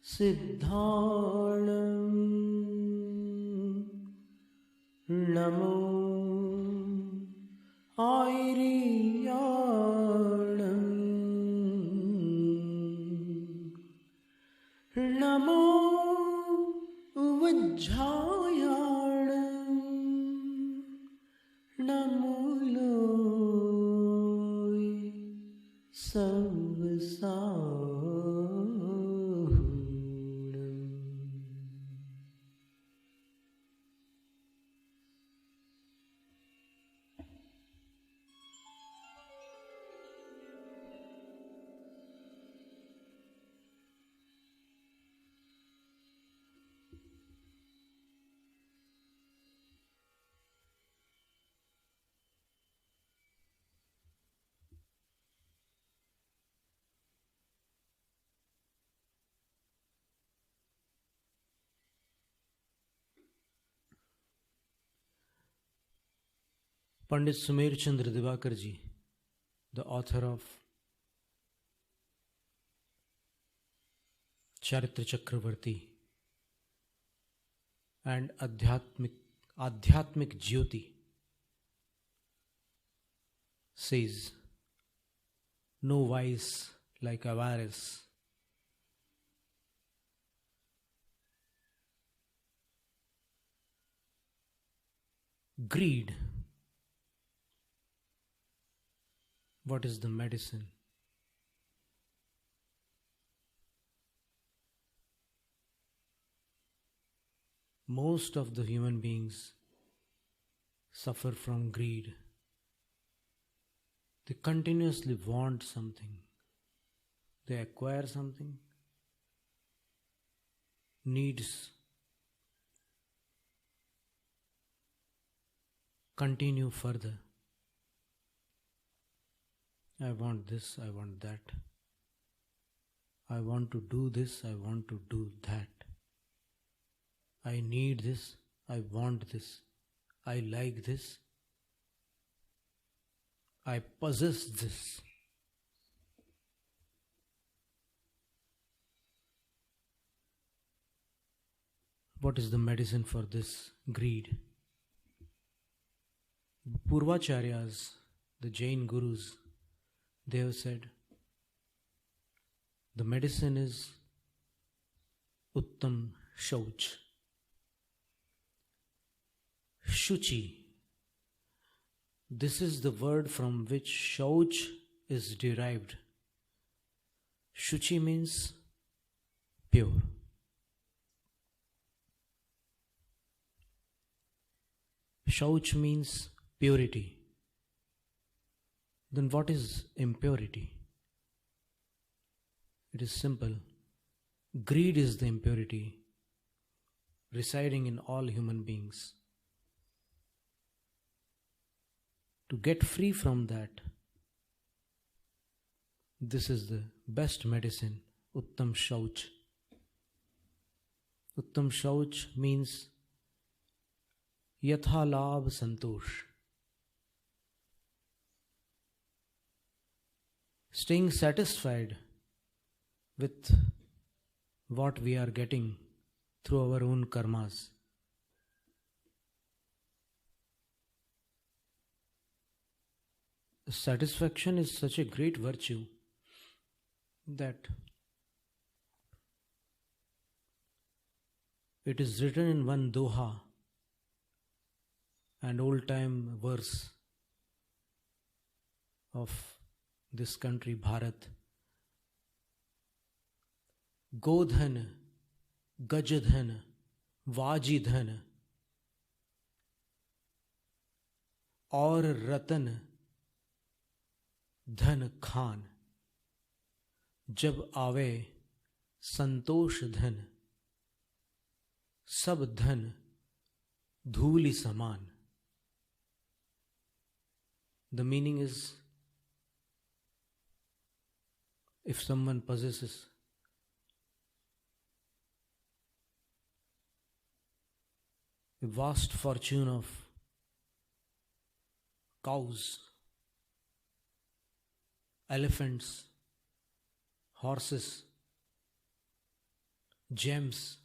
Siddhanam Namo Airiyanam Namo Vajjayanam Namo Loi Pandit Sumer Chandra Divakar ji, the author of Charitra Chakravarti and Adhyatmik Jyoti, says, no vice like avarice, greed. What is the medicine? Most of the human beings suffer from greed. They continuously want something. They acquire something. Needs continue further. I want this, I want that. I want to do this, I want to do that. I need this, I want this. I like this. I possess this. What is the medicine for this greed? Purvacharyas, the Jain gurus, they have said, the medicine is Uttam Sauch. Shuchi. This is the word from which Sauch is derived. Shuchi means pure. Sauch means purity. Then what is impurity? It is simple. Greed is the impurity residing in all human beings. To get free from that, this is the best medicine, Uttam Sauch. Uttam Sauch means Yatha Labh Santosh. Staying satisfied with what we are getting through our own karmas. Satisfaction is such a great virtue that it is written in one doha, an old-time verse of this country, Bharat. Godhan, Gajadhan, Vajidhan और रतन धन खान, जब आवे संतोष धन, सब धन धूलि समान. The meaning is, if someone possesses a vast fortune of cows, elephants, horses, gems,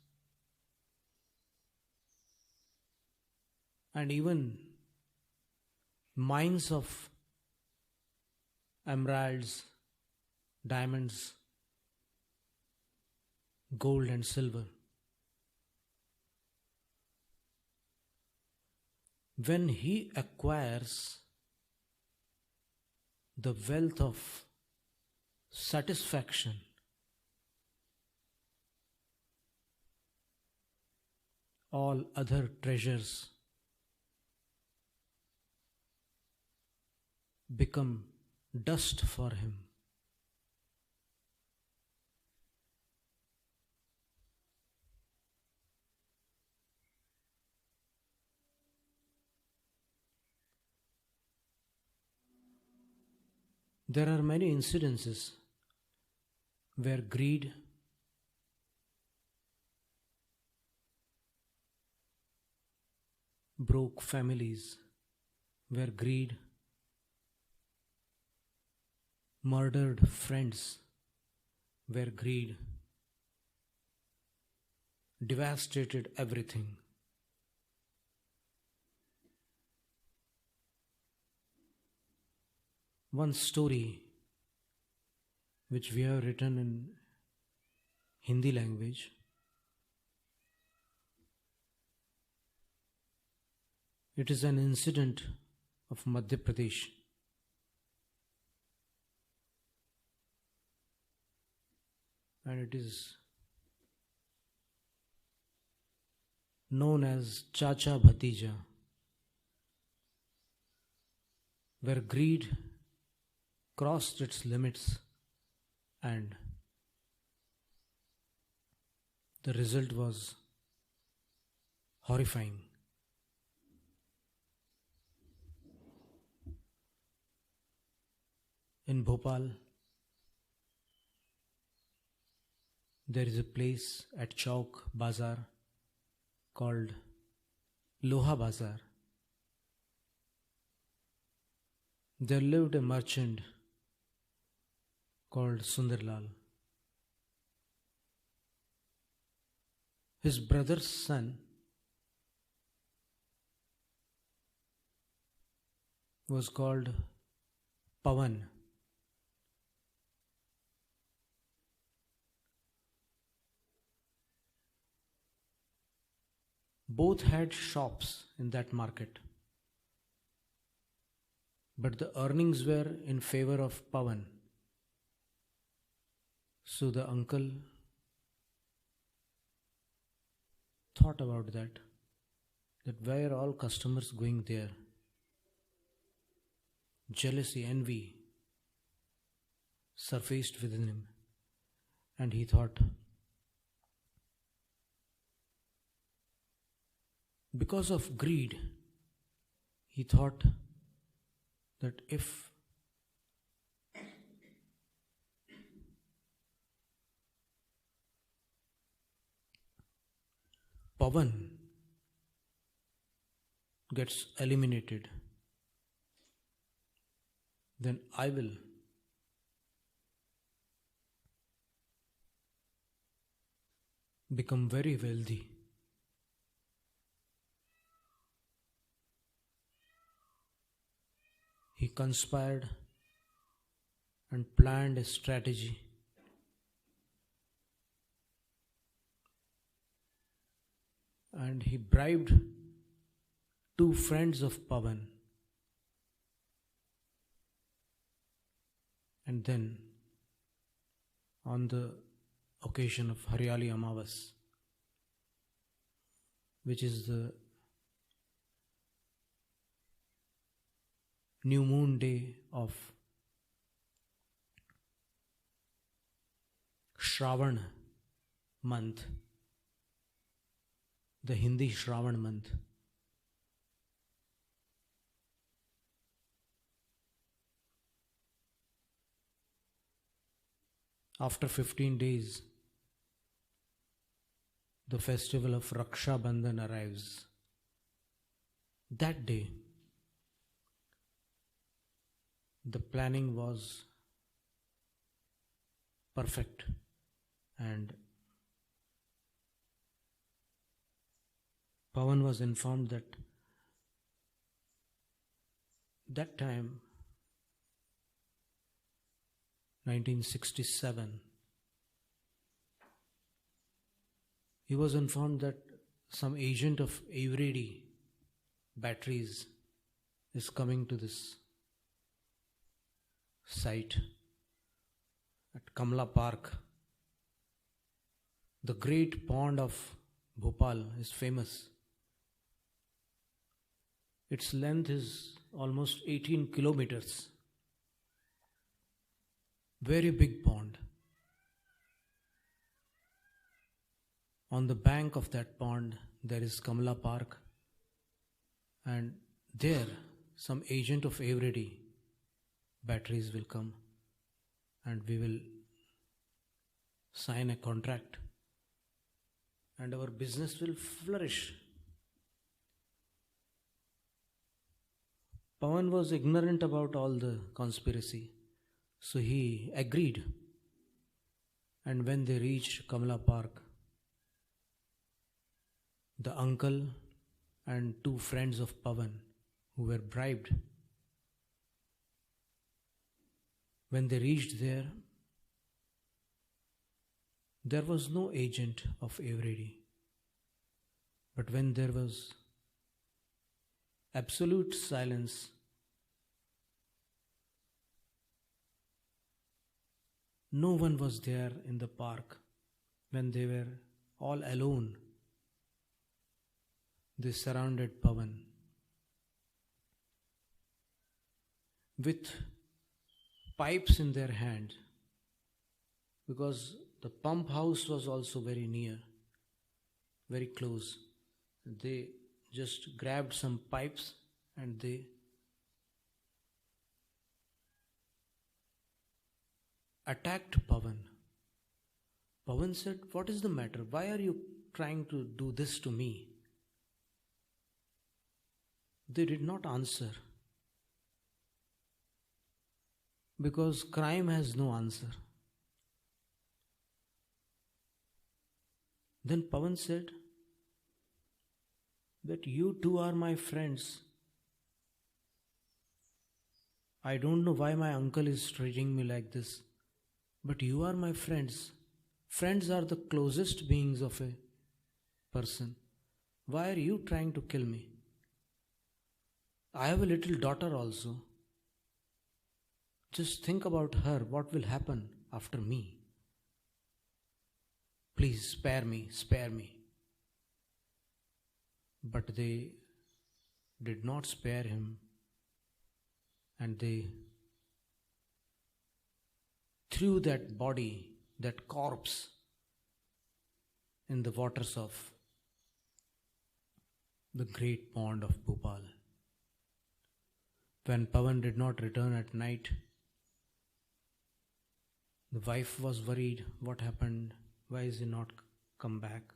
and even mines of emeralds, diamonds, gold, and silver. When he acquires the wealth of satisfaction, all other treasures become dust for him. There are many incidences where greed broke families, where greed murdered friends, where greed devastated everything. One story which we have written in Hindi language it is an incident of Madhya Pradesh. And it is known as Chacha Bhatija, where greed crossed its limits and the result was horrifying. In Bhopal, there is a place at Chowk Bazaar called Loha Bazaar. There lived a merchant called Sundarlal. His brother's son was called Pawan. Both had shops in that market, but the earnings were in favor of Pawan. So the uncle thought about that why are all customers going there? Jealousy, envy surfaced within him, and he thought, because of greed, he thought that if Pawan gets eliminated, then I will become very wealthy. He conspired and planned a strategy. And he bribed two friends of Pawan. And then, on the occasion of Haryali Amavas, which is the new moon day of Shravan month, the Hindi Shravan month. After 15 days, the festival of Raksha Bandhan arrives. That day, the planning was perfect, and Pawan was informed that time, 1967, he was informed that some agent of Eveready batteries is coming to this site at Kamla Park. The great pond of Bhopal is famous. Its length is almost 18 kilometers. Very big pond. On the bank of that pond, there is Kamla Park, and there some agent of Eveready batteries will come, and we will sign a contract, and our business will flourish. Pawan was ignorant about all the conspiracy, so he agreed. And when they reached Kamla Park, the uncle and two friends of Pawan who were bribed, when they reached there was no agent of Eveready. But when there was absolute silence, no one was there in the park. When they were all alone, they surrounded Pawan with pipes in their hand, because the pump house was also very near, very close. They just grabbed some pipes and they attacked Pawan. Pawan said, "What is the matter? Why are you trying to do this to me?" They did not answer, because crime has no answer. Then Pawan said that you two are my friends. I don't know why my uncle is treating me like this, but you are my friends. Friends are the closest beings of a person. Why are you trying to kill me? I have a little daughter also. Just think about her, what will happen after me. Please spare me, spare me. But they did not spare him, and they threw that body, that corpse, in the waters of the great pond of Bhopal. When Pawan did not return at night, the wife was worried. What happened? Why is he not come back?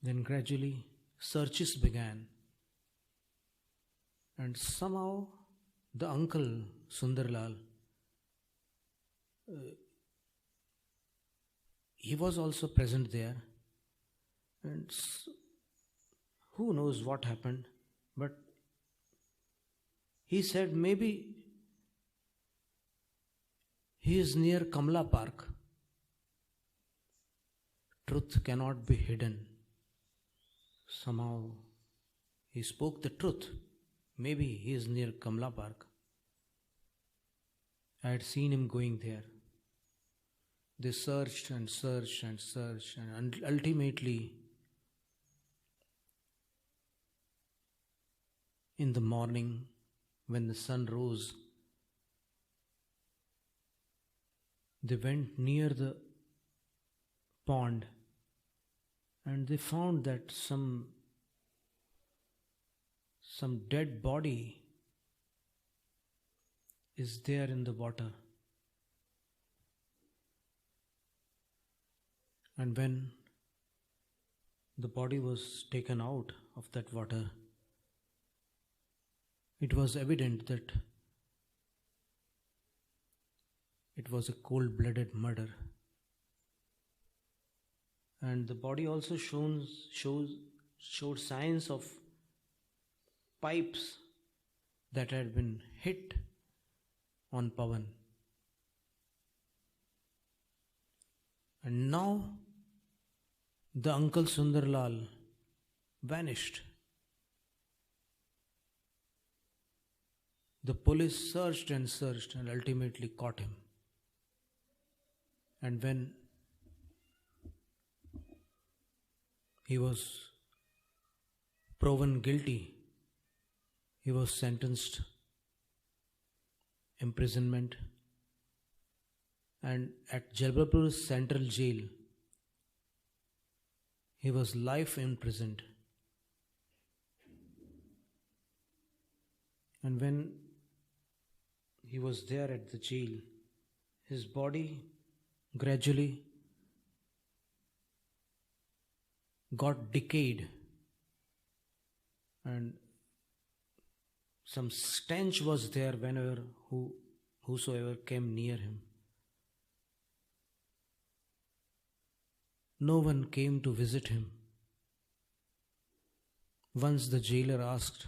Then gradually searches began, and somehow the uncle Sundarlal, he was also present there, and who knows what happened, but he said maybe he is near Kamla Park. Truth cannot be hidden. Somehow he spoke the truth. Maybe he is near Kamla Park. I had seen him going there. They searched and searched and searched, and ultimately, in the morning, when the sun rose, they went near the pond, and they found that some dead body is there in the water. And when the body was taken out of that water, it was evident that it was a cold-blooded murder. And the body also showed signs of pipes that had been hit on Pavan. And now the Uncle Sundarlal vanished. The police searched and ultimately caught him. And when he was proven guilty, he was sentenced imprisonment, and at Jabalpur Central Jail he was life imprisoned. And when he was there at the jail, his body gradually got decayed, and some stench was there whenever whosoever came near him. No one came to visit him. Once the jailer asked,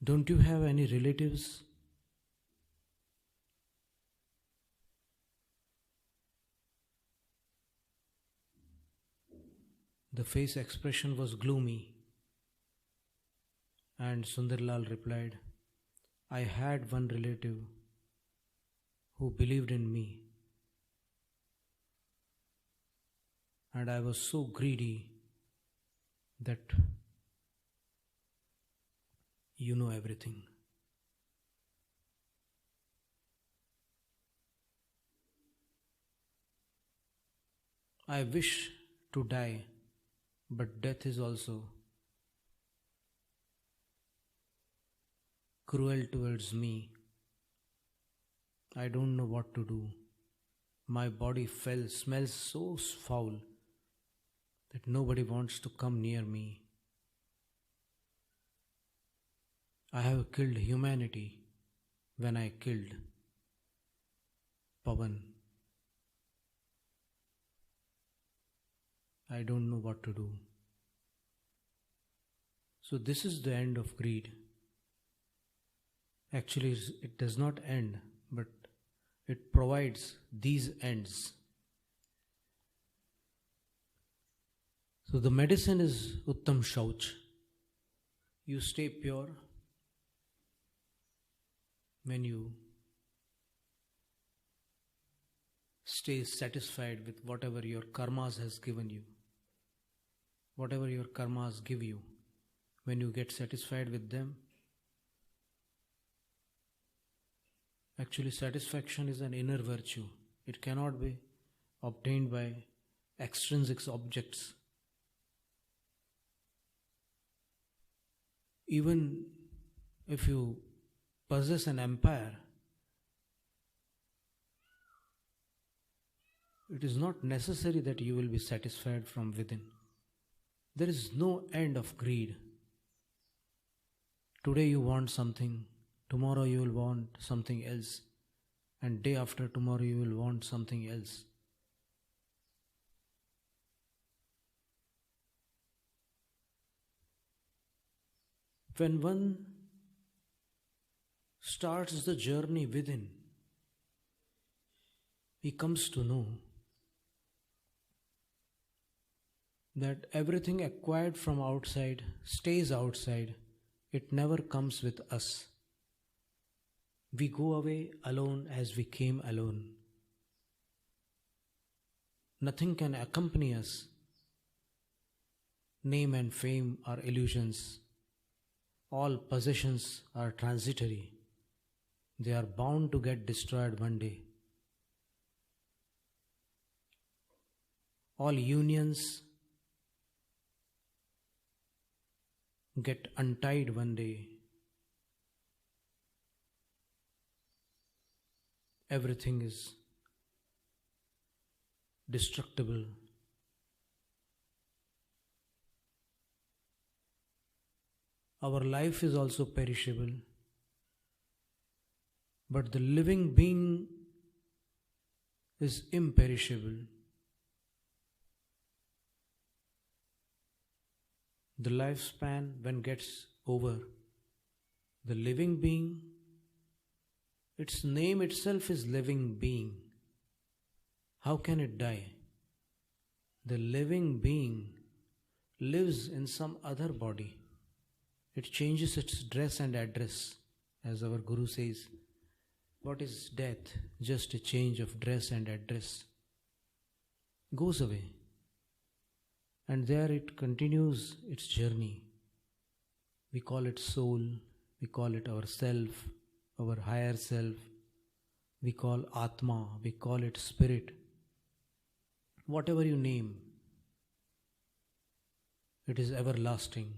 "Don't you have any relatives?" The face expression was gloomy, and Sundarlal replied, "I had one relative who believed in me, and I was so greedy that you know everything." I wish to die, but death is also cruel towards me. I don't know what to do. My body smells so foul that nobody wants to come near me. I have killed humanity when I killed Pavan. I don't know what to do. So this is the end of greed. Actually, it does not end, but it provides these ends. So the medicine is Uttam Sauch. You stay pure when you stay satisfied with whatever your karmas has given you. Whatever your karmas give you, when you get satisfied with them, actually satisfaction is an inner virtue. It cannot be obtained by extrinsic objects. Even if you possess an empire, it is not necessary that you will be satisfied from within. There is no end of greed. Today you want something, tomorrow you will want something else, and day after tomorrow you will want something else. When one starts the journey within, he comes to know that everything acquired from outside stays outside. It never comes with us. We go away alone as we came alone. Nothing can accompany us. Name and fame are illusions. All possessions are transitory. They are bound to get destroyed one day. All unions get untied one day. Everything is destructible. Our life is also perishable. But the living being is imperishable. The lifespan, when gets over, the living being, its name itself is living being. How can it die? The living being lives in some other body. It changes its dress and address. As our Guru says, what is death? Just a change of dress and address. Goes away. And there it continues its journey. We call it soul, we call it our self, our higher self. We call Atma, we call it spirit. Whatever you name, it is everlasting.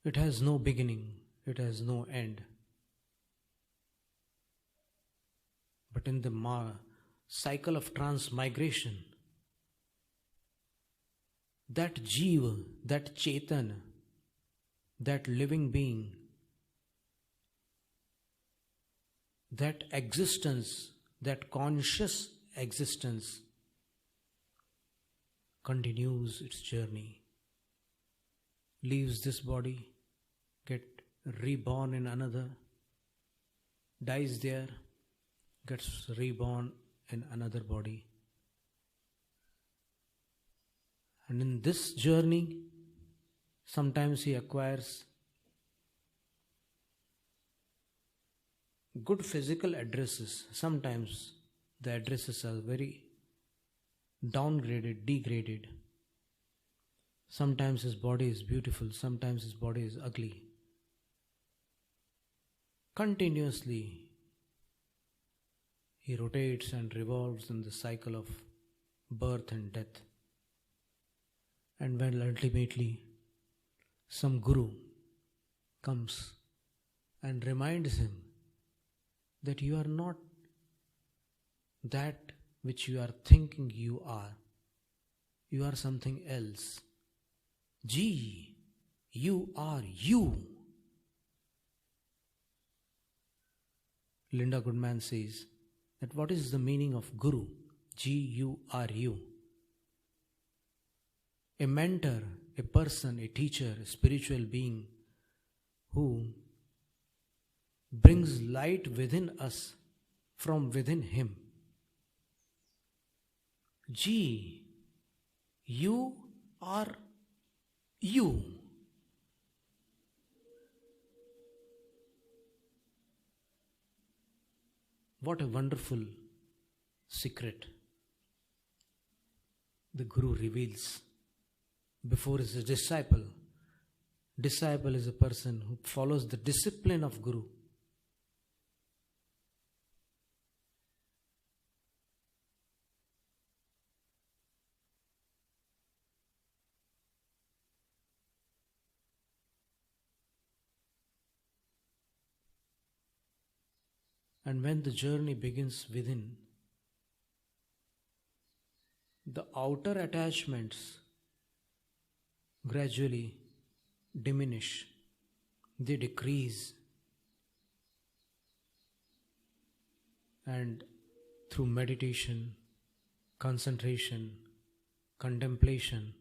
It has no beginning, it has no end. But in the cycle of transmigration, that Jiva, that Chetan, that living being, that existence, that conscious existence continues its journey, leaves this body, get reborn in another, dies there, gets reborn in another body. And in this journey, sometimes he acquires good physical addresses. Sometimes the addresses are very downgraded, degraded. Sometimes his body is beautiful, sometimes his body is ugly. Continuously, he rotates and revolves in the cycle of birth and death. And when ultimately some guru comes and reminds him that you are not that which you are thinking you are something else. Gee, you are you. Linda Goodman says that what is the meaning of Guru? G-U-R-U. A mentor, a person, a teacher, a spiritual being who brings light within us from within him. G, you are you. What a wonderful secret the Guru reveals before his disciple. Disciple is a person who follows the discipline of Guru. And when the journey begins within, the outer attachments gradually diminish, they decrease, and through meditation, concentration, contemplation,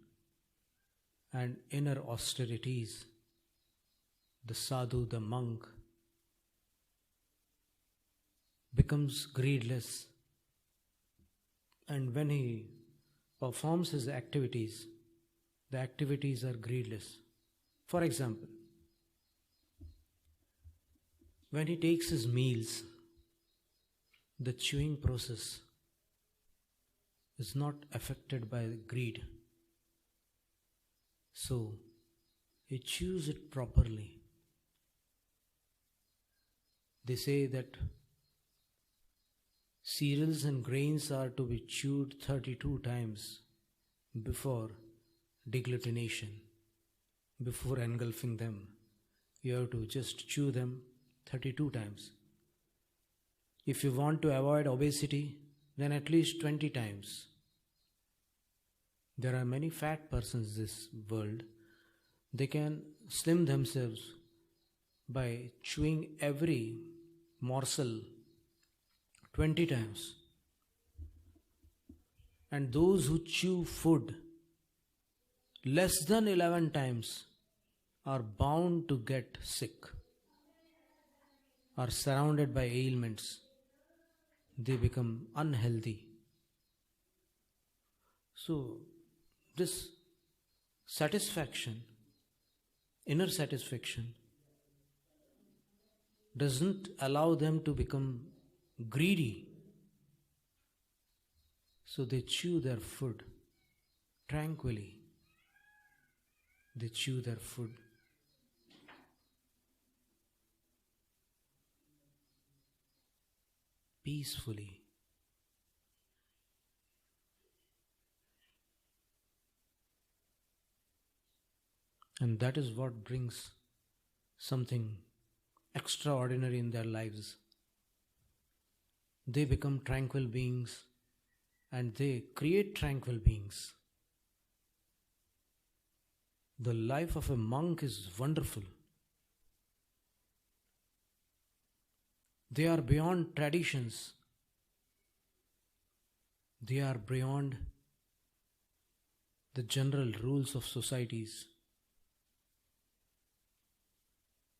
and inner austerities, the sadhu, the monk, becomes greedless. And when he performs his activities, the activities are greedless. For example, when he takes his meals, the chewing process is not affected by greed. So, he chews it properly. They say that cereals and grains are to be chewed 32 times before deglutination, before engulfing them. You have to just chew them 32 times. If you want to avoid obesity, then at least 20 times. There are many fat persons in this world. They can slim themselves by chewing every morsel 20 times. And those who chew food less than 11 times are bound to get sick, are surrounded by ailments. They become unhealthy. So, this satisfaction, inner satisfaction, doesn't allow them to become greedy. So they chew their food tranquilly. They chew their food peacefully. And that is what brings something extraordinary in their lives. They become tranquil beings and they create tranquil beings. The life of a monk is wonderful. They are beyond traditions. They are beyond the general rules of societies.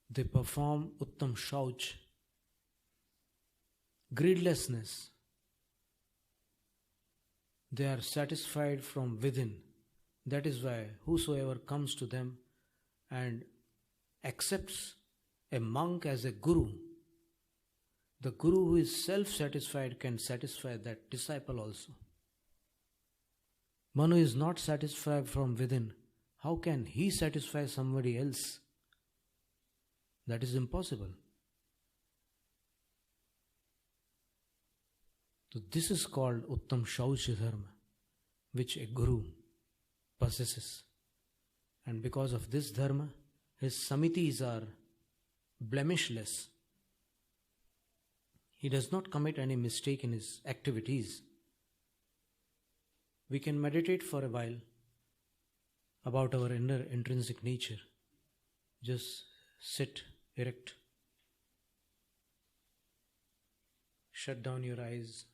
They perform Uttam Sauch, greedlessness. They are satisfied from within. That is why whosoever comes to them and accepts a monk as a guru, the guru who is self-satisfied can satisfy that disciple also. One who is not satisfied from within, how can he satisfy somebody else? That is impossible. So this is called Uttam Sauch Dharma, which a guru possesses. And because of this dharma, his samitis are blemishless. He does not commit any mistake in his activities. We can meditate for a while about our inner intrinsic nature. Just sit erect. Shut down your eyes.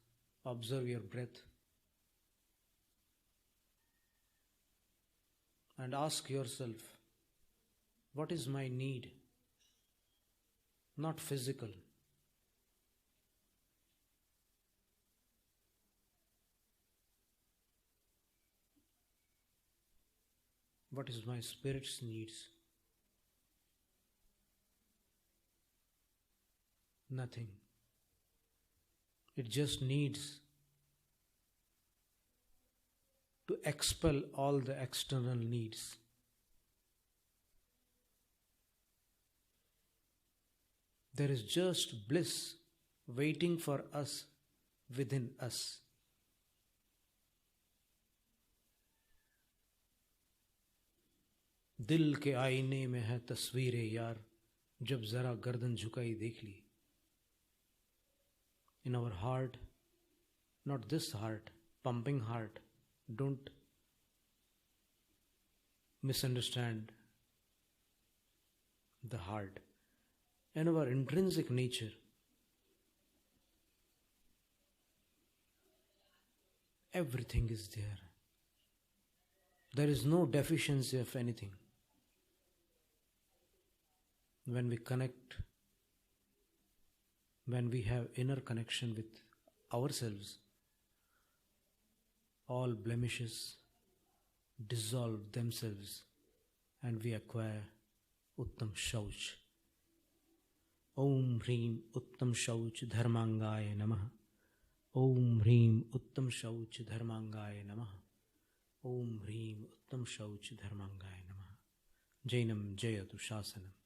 Observe your breath. And ask yourself, what is my need? Not physical. What is my spirit's needs? Nothing. It just needs to expel all the external needs. There is just bliss waiting for us within us. दिल के आईने में है तस्वीरें यार, जब जरा गर्दन झुकाई देख ली. In our heart, not this heart, pumping heart, don't misunderstand the heart. In our intrinsic nature, everything is there. There is no deficiency of anything. When we connect, when we have inner connection with ourselves, all blemishes dissolve themselves and we acquire Uttam Sauch. Om Hreem Uttam Sauch Dharmangaya Namaha. Om Hreem Uttam Sauch Dharmangaya Namaha. Om Hreem Uttam Sauch Dharmangaya Namaha. Jainam Jayatu Shasanam.